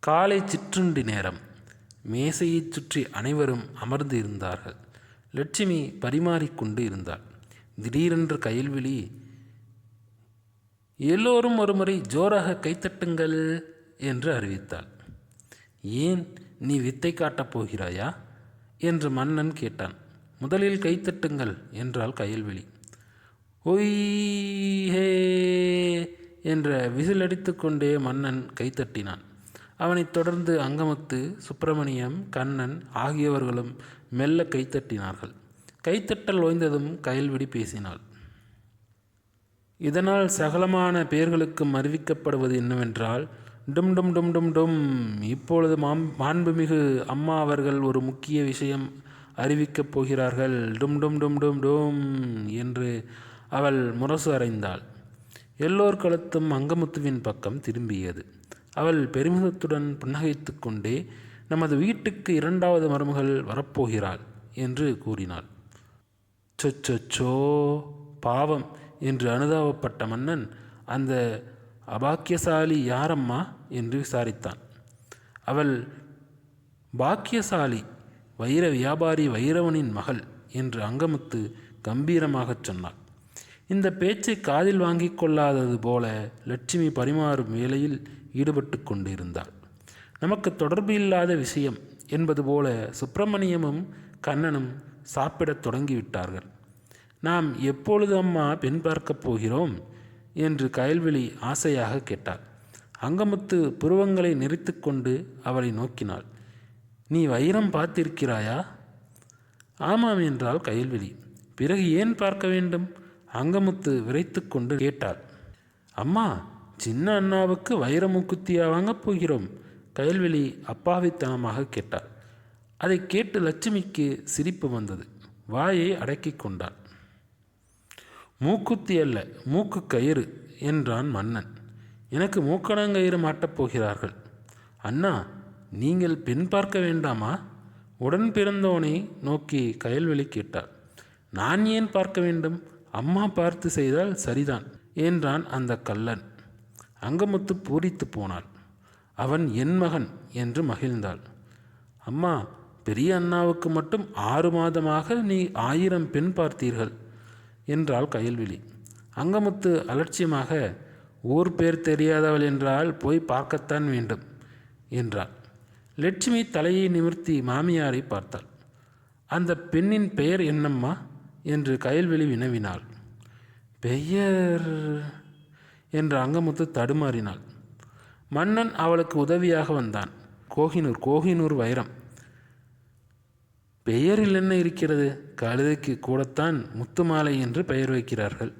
காலை சிற்றுண்டி நேரம். மேசையைச் சுற்றி அனைவரும் அமர்ந்து இருந்தார்கள். லட்சுமி பரிமாறிக்கொண்டு இருந்தாள். திடீரென்று கயல்விழி, எல்லோரும் ஒருமுறை ஜோராக கைத்தட்டுங்கள் என்று அறிவித்தாள். ஏன், நீ வித்தை காட்டப் போகிறாயா என்று மன்னன் கேட்டான். முதலில் கைத்தட்டுங்கள் என்றாள் கயல்விழி. ஒய் ஹே என்ற விசிலடித்து கொண்டே மன்னன் கைத்தட்டினான். அவனைத் தொடர்ந்து அங்கமுத்து, சுப்பிரமணியம், கண்ணன் ஆகியவர்களும் மெல்ல கைத்தட்டினார்கள். கைத்தட்டல் ஓய்ந்ததும் கயல்விழி பேசினாள். இதனால் சகலமான பெயர்களுக்கும் அறிவிக்கப்படுவது என்னவென்றால், டும் டும் டும் டும் டும். இப்பொழுது மாண்புமிகு அம்மா அவர்கள் ஒரு முக்கிய விஷயம் அறிவிக்கப் போகிறார்கள். டும் டும் டும் டும் டும் என்று அவள் முரசு அறைந்தாள். எல்லோர் கழுத்தும் அங்கமுத்துவின் பக்கம் திரும்பியது. அவள் பெருமிதத்துடன் புன்னகைத்து கொண்டே, நமது வீட்டுக்கு 2வது மருமகள் வரப்போகிறாள் என்று கூறினாள். சொச்சோ, பாவம் என்று அனுதாபப்பட்ட மன்னன், அந்த அபாக்கியசாலி யாரம்மா என்று விசாரித்தான். அவள் பாக்கியசாலி, வைர வியாபாரி வைரவனின் மகள் என்று அங்கமுத்து கம்பீரமாகச் சொன்னாள். இந்த பேச்சை காதில் வாங்கிக் கொள்ளாதது போல லட்சுமி பரிமாறும் வேலையில் ஈடுபட்டு கொண்டிருந்தாள். நமக்கு தொடர்பு இல்லாத விஷயம் என்பது போல சுப்பிரமணியமும் கண்ணனும் சாப்பிடத் தொடங்கிவிட்டார்கள். நாம் எப்பொழுது அம்மா பெண் பார்க்கப் போகிறோம் என்று கயல்விழி ஆசையாக கேட்டாள். அங்கமுத்து புருவங்களை நெறித்து கொண்டு அவளை நோக்கினாள். நீ வைரம் பார்த்திருக்கிறாயா? ஆமாம் என்றாள் கயல்விழி. பிறகு ஏன் பார்க்க வேண்டும்? அங்கமுத்து விரைத்து கொண்டு கேட்டாள். அம்மா, சின்ன அண்ணாவுக்கு வைர மூக்குத்தியா வாங்கப் போகிறோம்? கயல்விழி அப்பாவித்தனமாக கேட்டாள். அதை கேட்டு லட்சுமிக்கு சிரிப்பு வந்தது. வாயை அடக்கி கொண்டாள். மூக்குத்தி அல்ல, மூக்கு கயிறு என்றான் மன்னன். எனக்கு மூக்கணங்கயிறு மாட்டப் போகிறார்கள். அண்ணா, நீங்கள் பெண் பார்க்க வேண்டாமா? உடன் பிறந்தவனை நோக்கி கயல்விழி கேட்டாள். நான் ஏன் பார்க்க வேண்டும்? அம்மா பார்த்து செய்தால் சரிதான் என்றான் அந்த கள்ளன். அங்கமுத்து பூரித்து போனாள். அவன் என் மகன் என்று மகிழ்ந்தாள். அம்மா, பெரிய அண்ணாவுக்கு மட்டும் 6 மாதமாக நீ 1000 பெண் பார்த்தீர்கள் என்றாள் கயல்விழி. அங்கமுத்து அலட்சியமாக, ஊர் பேர் தெரியாதவள் என்றால் போய் பார்க்கத்தான் வேண்டும் என்றாள். லட்சுமி தலையை நிமிர்த்தி மாமியாரை பார்த்தாள். அந்த பெண்ணின் பெயர் என்னம்மா என்று கயல்விழி வினவினாள். பெயர் என்று அங்கமுத்து தடுமாறினாள். மன்னன் அவளுக்கு உதவியாக வந்தான். கோஹினூர் வைரம். பெயரில் என்ன இருக்கிறது? கழுதைக்கு கூடத்தான் முத்துமாலை என்று பெயர் வைக்கிறார்கள்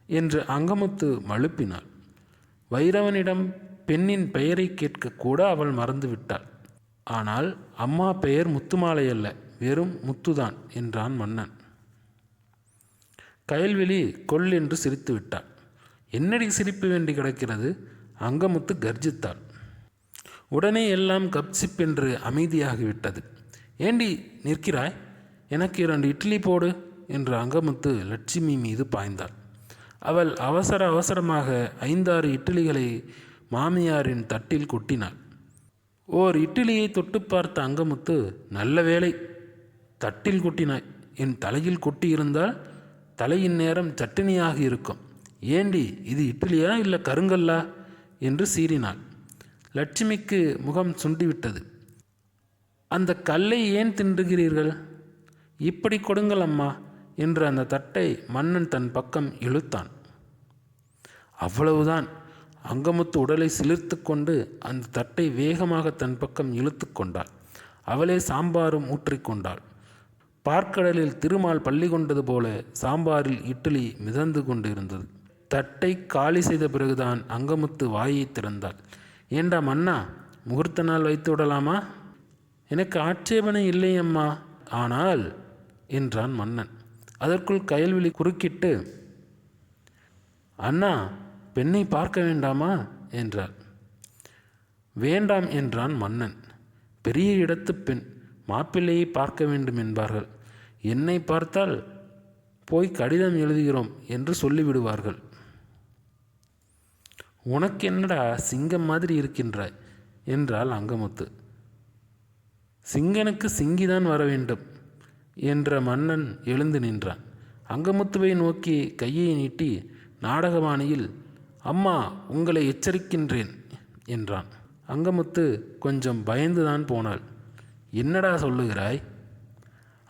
என்று அங்கமுத்து மழுப்பினாள். வைரவனிடம் பெண்ணின் பெயரை கேட்க கூட அவள் மறந்துவிட்டாள். ஆனால் அம்மா பெயர் முத்துமாலை அல்ல, வெறும் முத்துதான் என்றான் மன்னன். கயல்விழி கொல் என்று சிரித்து விட்டாள். என்னடி சிரிப்பு வேண்டி கிடக்கிறது? அங்கமுத்து கர்ஜித்தாள். உடனே எல்லாம் கப்சிப் என்று அமைதியாகிவிட்டது. ஏண்டி நிற்கிறாய்? எனக்கு 2 இட்லி போடு என்று அங்கமுத்து லட்சுமி மீது பாய்ந்தாள். அவள் அவசரமாக 5-6 இட்லிகளை மாமியாரின் தட்டில் கொட்டினாள். ஓர் இட்லியை தொட்டு பார்த்த அங்கமுத்து, நல்ல வேளை தட்டில் கொட்டினாய். என் தலையில் கொட்டியிருந்தால் தலையின் நேரம் சட்டினியாக இருக்கும். ஏண்டி, இது இட்லியா இல்லை கருங்கல்லா என்று சீறினாள். லட்சுமிக்கு முகம் சுண்டிவிட்டது. அந்த கல்லை ஏன் தின்றுகிறீர்கள்? இப்படி கொடுங்கள் அம்மா என்று அந்த தட்டை மன்னன் தன் பக்கம் இழுத்தான். அவ்வளவுதான். அங்கமுத்து உடலை சிலிர்த்து கொண்டு அந்த தட்டை வேகமாக தன் பக்கம் இழுத்து கொண்டாள். அவளே சாம்பாரும் ஊற்றிக்கொண்டாள். பார்க்கடலில் திருமால் பள்ளி கொண்டது போல சாம்பாரில் இட்லி மிதந்து கொண்டிருந்தது. தட்டை காலி செய்த பிறகுதான் அங்கமுத்து வாயை திறந்தாள். ஏண்டா மன்னா, முகூர்த்த நாள் வைத்து விடலாமா? எனக்கு ஆட்சேபனை இல்லை அம்மா, ஆனால் என்றான் மன்னன். அதற்குள் கயல்விழி குறுக்கிட்டு, அண்ணா, பெண்ணை பார்க்க வேண்டாமா என்றாள். வேண்டாம் என்றான் மன்னன். பெரிய இடத்து பெண், மாப்பிள்ளையை பார்க்க வேண்டும் என்பார்கள். என்னை பார்த்தால் போய் கடிதம் எழுதுகிறோம் என்று சொல்லிவிடுவார்கள். உனக்கு என்னடா சிங்கம் மாதிரி இருக்கின்றாய்? என்றாள் அங்கமுத்து. சிங்கனுக்கு சிங்கிதான் வர வேண்டும் என்ற மன்னன் எழுந்து நின்றான். அங்கமுத்துவை நோக்கி கையை நீட்டி நாடகபாணியில், அம்மா, உங்களை எச்சரிக்கின்றேன் என்றான். அங்கமுத்து கொஞ்சம் பயந்துதான் போனாள். என்னடா சொல்லுகிறாய்?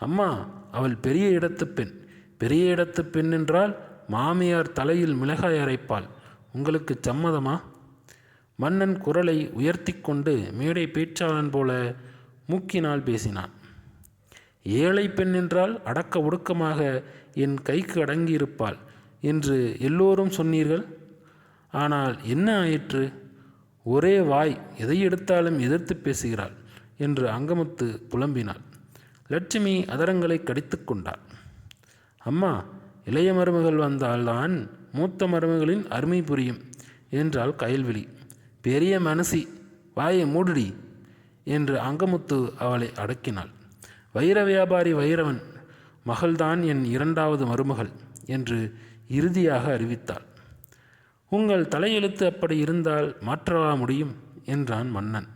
அம்மா, அவள் பெரிய இடத்து பெண். பெரிய இடத்து பெண் என்றால் மாமியார் தலையில் மிளகாய் அரைப்பாள். உங்களுக்கு சம்மதமா? மன்னன் குரலை உயர்த்தி கொண்டு மேடை பேச்சாளன் போல மூக்கினால் பேசினான். ஏழை பெண் என்றால் அடக்க ஒடுக்கமாக என் கைக்கு அடங்கியிருப்பாள் என்று எல்லோரும் சொன்னீர்கள். ஆனால் என்ன ஆயிற்று? ஒரே வாய், எதை எடுத்தாலும் எதிர்த்து பேசுகிறாள் என்று அங்கமுத்து புலம்பினாள். லட்சுமி அதரங்களை கடித்து கொண்டாள். அம்மா, இளைய மருமகள் வந்தால்தான் மூத்த மருமகளின் அருமை புரியும் என்றாள் கயல்விழி. பெரிய மனசி, வாயை மூடுடி என்று அங்கமுத்து அவளை அடக்கினாள். வைர வியாபாரி வைரவன் மகள்தான் என் இரண்டாவது மருமகள் என்று இறுதியாக அறிவித்தாள். உங்கள் தலையெழுத்து அப்படி இருந்தால் மாற்றவா முடியும் என்றான் மன்னன்.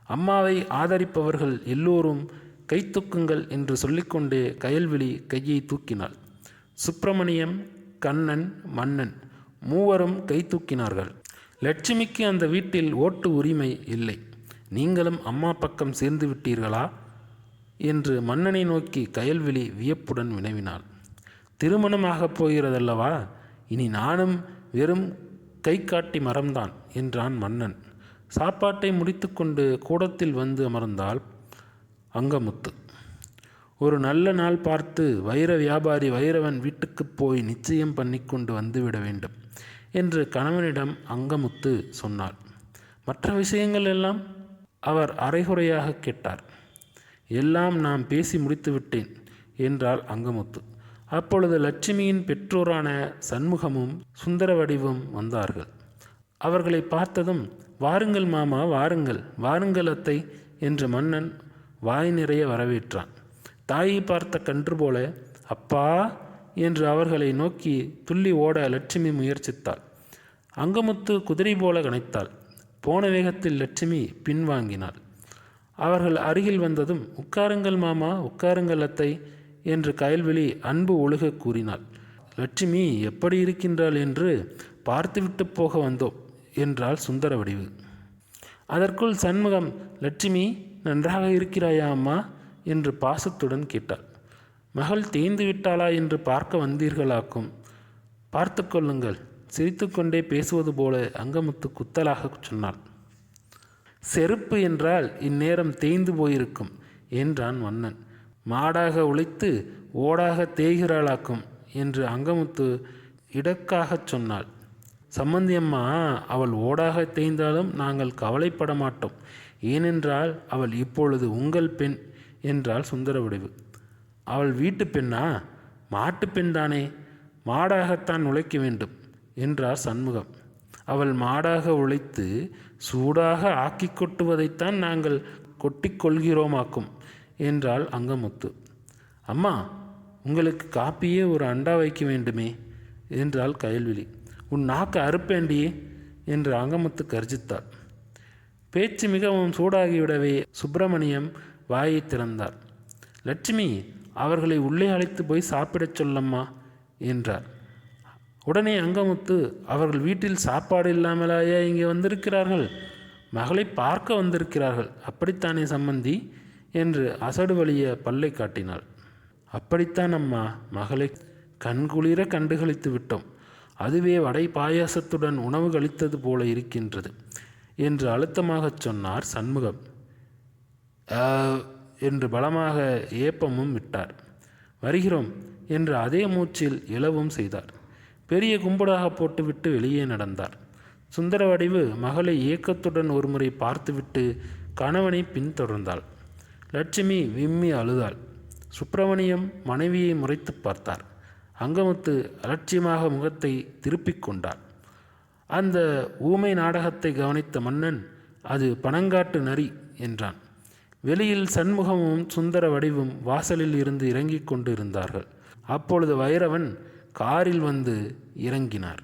அம்மாவை ஆதரிப்பவர்கள் எல்லோரும் கை தூக்குங்கள் என்று சொல்லிக்கொண்டே கயல்விழி கையை தூக்கினாள். சுப்பிரமணியம், கண்ணன், மன்னன் மூவரும் கை தூக்கினார்கள். லட்சுமிக்கு அந்த வீட்டில் ஓட்டு உரிமை இல்லை. நீங்களும் அம்மா பக்கம் சேர்ந்து விட்டீர்களா என்று மன்னனை நோக்கி கயல்விழி வியப்புடன் வினவினாள். திருமணமாகப் போகிறதல்லவா, இனி நானும் வெறும் கை காட்டி மரம்தான் என்றான் மன்னன். சாப்பாட்டை முடித்துக்கொண்டு கூடத்தில் வந்து அமர்ந்தாள் அங்கமுத்து. ஒரு நல்ல நாள் பார்த்து வைர வியாபாரி வைரவன் வீட்டுக்கு போய் நிச்சயம் பண்ணி கொண்டு வந்துவிட வேண்டும் என்று கணவனிடம் அங்கமுத்து சொன்னாள். மற்ற விஷயங்கள் எல்லாம் அவர் அரைகுறையாக கேட்டார். எல்லாம் நான் பேசி முடித்து விட்டேன் என்றாள் அங்கமுத்து. அப்பொழுது லட்சுமியின் பெற்றோரான சண்முகமும் சுந்தரவடிவும் வந்தார்கள். அவர்களை பார்த்ததும், வாருங்கள் மாமா, வாருங்கள், வாருங்கள் அத்தை என்று மன்னன் வாய் நிறைய வரவேற்றான். தாயை பார்த்த கன்று போல அப்பா என்று அவர்களை நோக்கி துள்ளி ஓட லட்சுமி முயற்சித்தாள். அங்கமுத்து குதிரை போல கனைத்தாள். போன வேகத்தில் லட்சுமி பின்வாங்கினாள். அவர்கள் அருகில் வந்ததும், உட்காருங்கள் மாமா, உட்காருங்கள் அத்தை என்று கயல்விழி அன்பு ஒழுக கூறினாள். லட்சுமி எப்படி இருக்கின்றாள் என்று பார்த்துவிட்டு போக வந்தோம் என்றாள் சுந்தரவடிவு. அதற்குள் சண்முகம், லட்சுமி நன்றாக இருக்கிறாயா அம்மா என்று பாசத்துடன் கேட்டாள். மகள் தேய்ந்து விட்டாளா என்று பார்க்க வந்தீர்களாக்கும். பார்த்து கொள்ளுங்கள், சிரித்துக்கொண்டே பேசுவது போல அங்கமுத்து குத்தலாக சொன்னாள். செருப்பு என்றால் இந்நேரம் தேய்ந்து போயிருக்கும் என்றான் மன்னன். மாடாக உழைத்து ஓடாக தேய்கிறாளாக்கும் என்று அங்கமுத்து இடக்காகச் சொன்னாள். சம்பந்தியம்மா, அவள் ஓடாக தேய்ந்தாலும் நாங்கள் கவலைப்பட மாட்டோம். ஏனென்றால் அவள் இப்பொழுது உங்கள் பெண் என்றாள் சுந்தரவடிவு. அவள் வீட்டு பெண்ணா? மாட்டு பெண் தானே, மாடாகத்தான் உழைக்க வேண்டும் என்றார் சண்முகம். அவள் மாடாக உழைத்து சூடாக ஆக்கி கொட்டுவதைத்தான் நாங்கள் கொட்டிக்கொள்கிறோமாக்கும் என்றாள் அங்கமுத்து. அம்மா, உங்களுக்கு காப்பியே ஒரு அண்டா வைக்க வேண்டுமே என்றாள் கயல்விழி. உன் நாக்கு அறுப்பேண்டியே என்று அங்கமுத்து கர்ஜித்தாள். பேச்சு மிகவும் சூடாகிவிடவே சுப்பிரமணியம் வாயை திறந்தார். லட்சுமி, அவர்களை உள்ளே அழைத்து போய் சாப்பிடச் சொல்லம்மா என்றார். உடனே அங்கமுத்து, அவர்கள் வீட்டில் சாப்பாடு இல்லாமலாயா இங்கே வந்திருக்கிறார்கள்? மகளை பார்க்க வந்திருக்கிறார்கள், அப்படித்தானே சம்பந்தி என்று அசடு வலிய பல்லை காட்டினாள். அப்படித்தான் அம்மா, மகளை கண்குளிர கண்டுகளித்து விட்டோம். அதுவே வடை பாயாசத்துடன் உணவு கழித்தது போல இருக்கின்றது என்று அழுத்தமாகச் சொன்னார் சண்முகம். என்று பலமாக ஏப்பமும் விட்டார். வருகிறோம் என்று அதே மூச்சில் இழவும் செய்தார். பெரிய கும்படாக போட்டுவிட்டு வெளியே நடந்தார். சுந்தரவடிவு மகளை ஏக்கத்துடன் ஒருமுறை பார்த்துவிட்டு கணவனை பின்தொடர்ந்தாள். லட்சுமி விம்மி அழுதாள். சுப்பிரமணியம் மனைவியை முறைத்து பார்த்தார். அங்கமுத்து அலட்சியமாக முகத்தை திருப்பிக் கொண்டார். அந்த ஊமை நாடகத்தை கவனித்த மன்னன், அது பனங்காட்டு நரி என்றான். வெளியில் சண்முகமும் சுந்தர வடிவும் வாசலில் இருந்து இறங்கிக் கொண்டு இருந்தார்கள். அப்பொழுது வைரவன் காரில் வந்து இறங்கினார்.